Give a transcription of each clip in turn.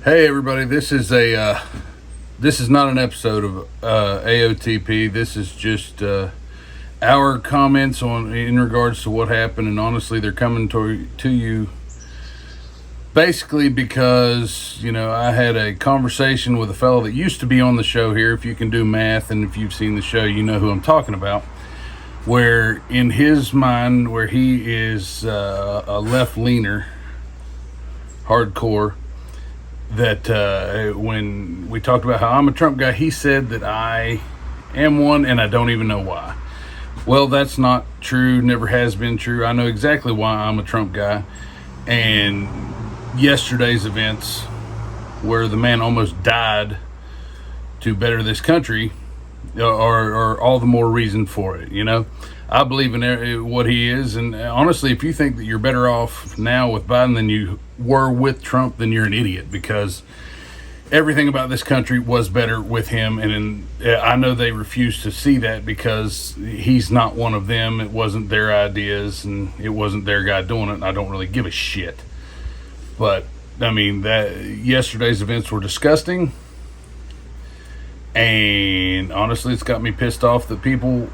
Hey everybody, this is not an episode of AOTP. This is just our comments on in regards to what happened, and honestly, they're coming to you basically because I had a conversation with a fellow that used to be on the show here. If you can do math, and if you've seen the show, you know who I'm talking about. Where in his mind, where he is a left leaner, hardcore. That when we talked about how I'm a Trump guy, he said that I am one, and I don't even know why. Well, that's not true, never has been true. I know exactly why I'm a Trump guy. And yesterday's events, where the man almost died to better this country, are all the more reason for it, I believe in what he is, and honestly, if you think that you're better off now with Biden than you were with Trump, then you're an idiot, because everything about this country was better with him, and I know they refuse to see that because he's not one of them. It wasn't their ideas, and it wasn't their guy doing it, and I don't really give a shit. But, I mean, that yesterday's events were disgusting, and honestly, it's got me pissed off that people...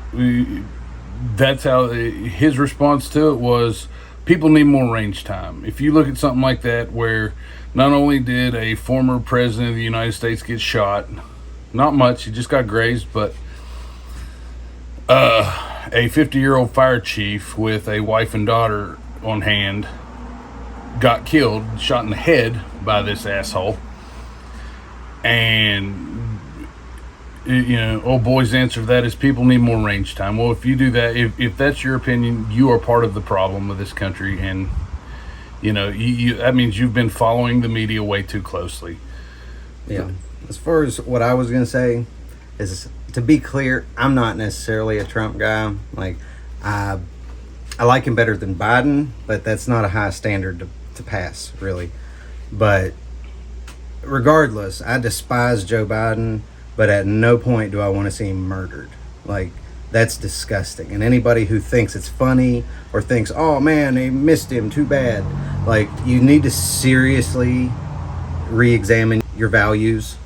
That's how his response to it was, people need more range time. If you look at something like that, where not only did a former president of the United States get shot, not much, he just got grazed, but a 50-year-old fire chief with a wife and daughter on hand got killed, shot in the head by this asshole. And old boy's answer to that is people need more range time. Well, if you do that, if that's your opinion, you are part of the problem of this country, and that means you've been following the media way too closely. Yeah. As far as what I was gonna say is, to be clear, I'm not necessarily a Trump guy. Like, I like him better than Biden, but that's not a high standard to pass, really. But regardless, I despise Joe Biden. But at no point do I want to see him murdered. Like, that's disgusting. And anybody who thinks it's funny or thinks, oh man, they missed him, too bad. Like, you need to seriously re-examine your values.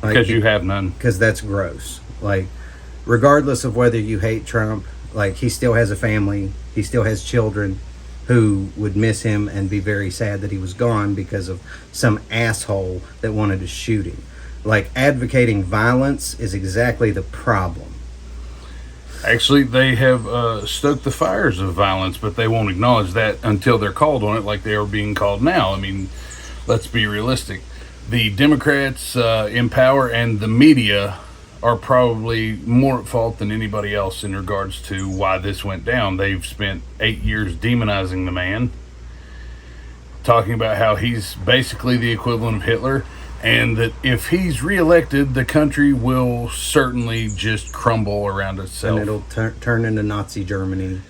Like, because you have none. Because that's gross. Like, regardless of whether you hate Trump, like, he still has a family. He still has children who would miss him and be very sad that he was gone because of some asshole that wanted to shoot him. Like, advocating violence is exactly the problem. Actually, they have stoked the fires of violence, but they won't acknowledge that until they're called on it, like they are being called now. I mean, let's be realistic. The Democrats in power and the media are probably more at fault than anybody else in regards to why this went down. They've spent 8 years demonizing the man, talking about how he's basically the equivalent of Hitler, and that if he's reelected, the country will certainly just crumble around itself. And it'll turn into Nazi Germany.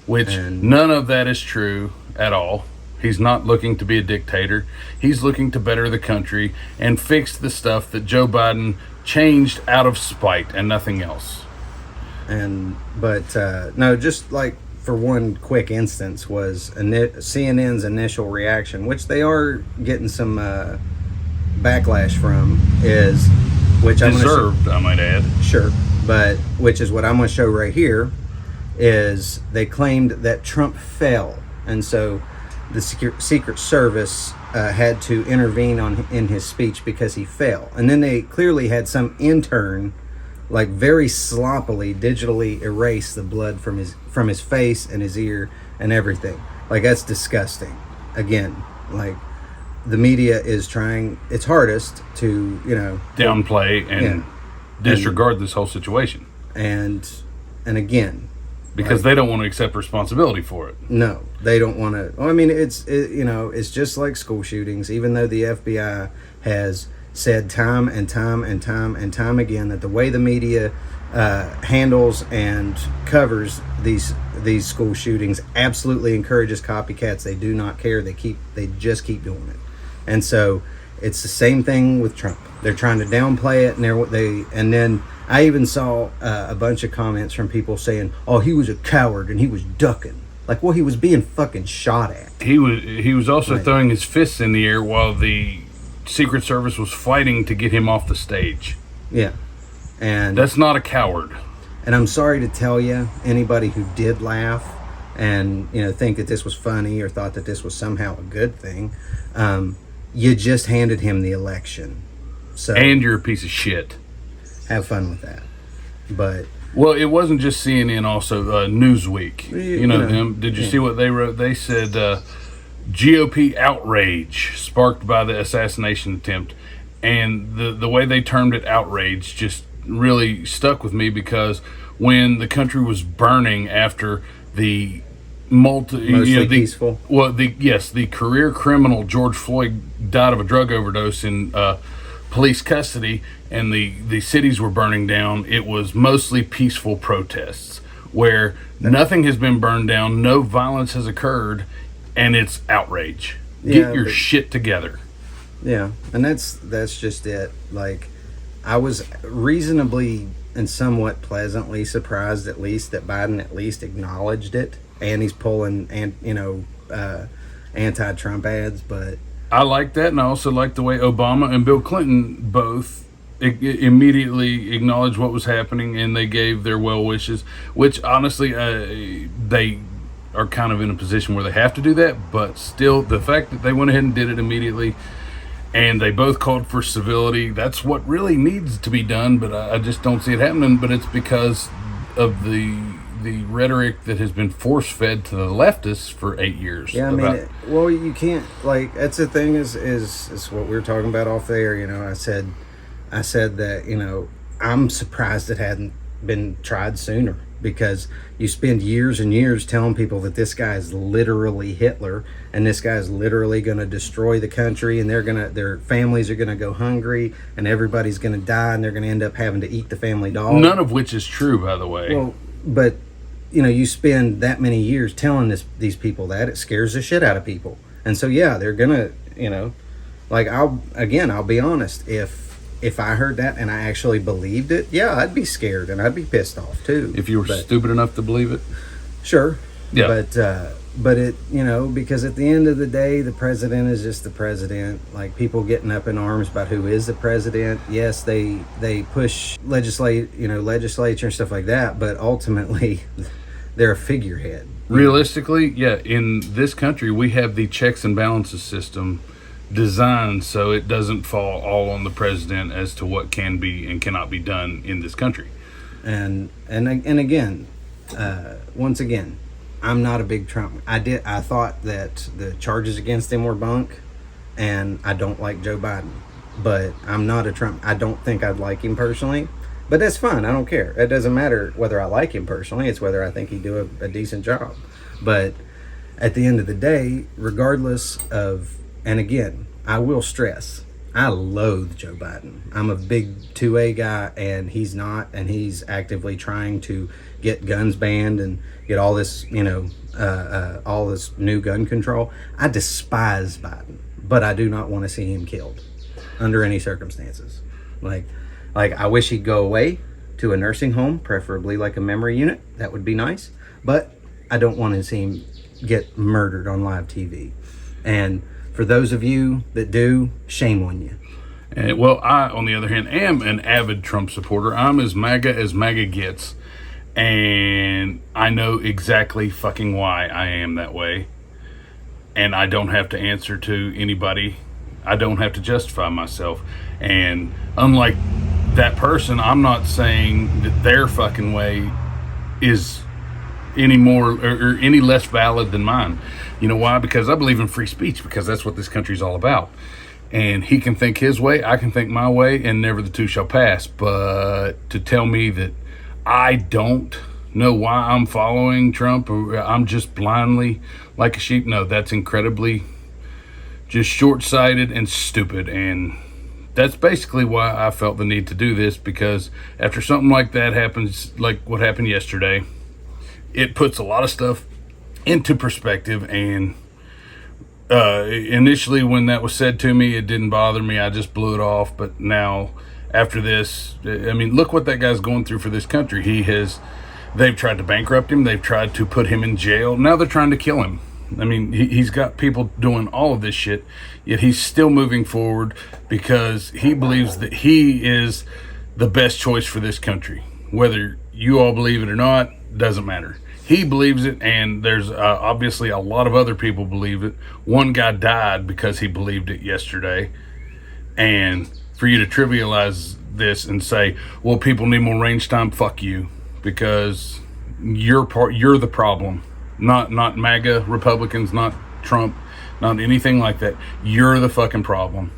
Which none of that is true at all. He's not looking to be a dictator. He's looking to better the country and fix the stuff that Joe Biden changed out of spite and nothing else. But just like for one quick instance was CNN's initial reaction, which they are getting some... backlash from, is which I'm deserved, I might add. Sure, but which is what I'm going to show right here, is they claimed that Trump fell, and so the Secret Service had to intervene in his speech because he fell, and then they clearly had some intern, like, very sloppily digitally erase the blood from his face and his ear and everything. Like, that's disgusting. Again, like, the media is trying its hardest to, downplay and disregard this whole situation. And again, because they don't want to accept responsibility for it. No, they don't want to. Well, I mean, it's just like school shootings. Even though the FBI has said time and time and time and time again that the way the media handles and covers these school shootings absolutely encourages copycats. They do not care. They just keep doing it. And so it's the same thing with Trump. They're trying to downplay it, and then I even saw a bunch of comments from people saying, "Oh, he was a coward and he was ducking." Like, well, he was being fucking shot at. He was also throwing his fists in the air while the Secret Service was fighting to get him off the stage. Yeah. And that's not a coward. And I'm sorry to tell you, anybody who did laugh and, you know, think that this was funny or thought that this was somehow a good thing, you just handed him the election. So and you're a piece of shit. Have fun with that. But well, it wasn't just CNN, also Newsweek. You know them. Did you see what they wrote? They said GOP outrage sparked by the assassination attempt. And the way they termed it, outrage, just really stuck with me, because when the country was burning after the peaceful. Well, the career criminal George Floyd died of a drug overdose in police custody, and the cities were burning down. It was mostly peaceful protests where nothing has been burned down, no violence has occurred, and it's outrage. Get your shit together. Yeah, and that's just it. Like, I was reasonably and somewhat pleasantly surprised, at least, that Biden at least acknowledged it, and he's pulling anti-Trump ads. But I like that, and I also like the way Obama and Bill Clinton both immediately acknowledged what was happening, and they gave their well wishes, which honestly they are kind of in a position where they have to do that, but still, the fact that they went ahead and did it immediately, and they both called for civility, that's what really needs to be done, but I just don't see it happening. But it's because of the rhetoric that has been force-fed to the leftists for 8 years. Yeah, I mean, well, you can't, like, that's the thing is what we were talking about off there. You know, I said that, you know, I'm surprised it hadn't been tried sooner, because you spend years and years telling people that this guy is literally Hitler, and this guy is literally going to destroy the country, and their families are going to go hungry, and everybody's going to die, and they're going to end up having to eat the family dog. None of which is true, by the way. Well, but you know, you spend that many years telling these people that, it scares the shit out of people, and so yeah, they're gonna, you know, like, I'll be honest, if I heard that and I actually believed it, yeah, I'd be scared and I'd be pissed off too. If you were stupid enough to believe it? Sure. Yeah. But it, you know, because at the end of the day, the president is just the president. Like, people getting up in arms about who is the president. Yes, they push legislature and stuff like that, but ultimately they're a figurehead. Realistically, yeah, in this country, we have the checks and balances system designed so it doesn't fall all on the president as to what can be and cannot be done in this country. And again, once again, I'm not a big Trump. I thought that the charges against him were bunk, and I don't like Joe Biden, but I'm not a Trump. I don't think I'd like him personally, but that's fine. I don't care. It doesn't matter whether I like him personally. It's whether I think he'd do a decent job. But at the end of the day, regardless of, and again, I will stress, I loathe Joe Biden. I'm a big 2A guy, and he's not, and he's actively trying to get guns banned and get all this, you know, all this new gun control. I despise Biden, but I do not want to see him killed under any circumstances. Like I wish he'd go away to a nursing home, preferably like a memory unit. That would be nice, but I don't want to see him get murdered on live TV. And for those of you that do, shame on you. Well, I, on the other hand, am an avid Trump supporter. I'm as MAGA gets. And I know exactly fucking why I am that way. And I don't have to answer to anybody. I don't have to justify myself. And unlike that person, I'm not saying that their fucking way is any more or any less valid than mine. You know why? Because I believe in free speech, because that's what this country's all about. And he can think his way, I can think my way, and never the two shall pass. But to tell me that I don't know why I'm following Trump, or I'm just blindly like a sheep, no, that's incredibly just short-sighted and stupid. And that's basically why I felt the need to do this, because after something like that happens, like what happened yesterday, it puts a lot of stuff into perspective. And initially when that was said to me, it didn't bother me. I just blew it off. But now after this, I mean, look what that guy's going through for this country. They've tried to bankrupt him. They've tried to put him in jail. Now they're trying to kill him. I mean, he's got people doing all of this shit, yet he's still moving forward because he believes that he is the best choice for this country. Whether you all believe it or not, doesn't matter. He believes it, and there's obviously a lot of other people believe it. One guy died because he believed it yesterday. And for you to trivialize this and say, well, people need more range time, fuck you. Because you're the problem. Not MAGA Republicans, not Trump, not anything like that. You're the fucking problem.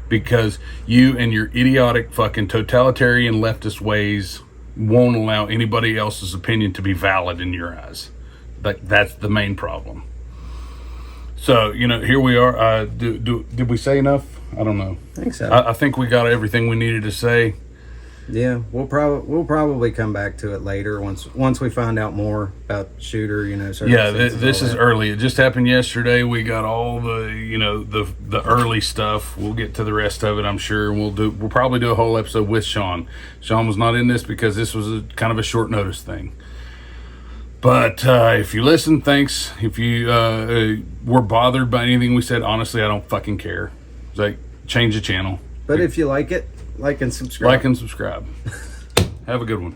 Because you and your idiotic fucking totalitarian leftist ways won't allow anybody else's opinion to be valid in your eyes. That's the main problem. So, here we are. Did we say enough? I don't know. I think so. I think we got everything we needed to say. Yeah, we'll probably come back to it later once we find out more about Shooter. This is early. It just happened yesterday. We got all the early stuff. We'll get to the rest of it, I'm sure. We'll probably do a whole episode with Sean. Sean was not in this because this was kind of a short notice thing. But if you listen, thanks. If you were bothered by anything we said, honestly, I don't fucking care. It's like, change the channel. But if you like it, like and subscribe. Have a good one.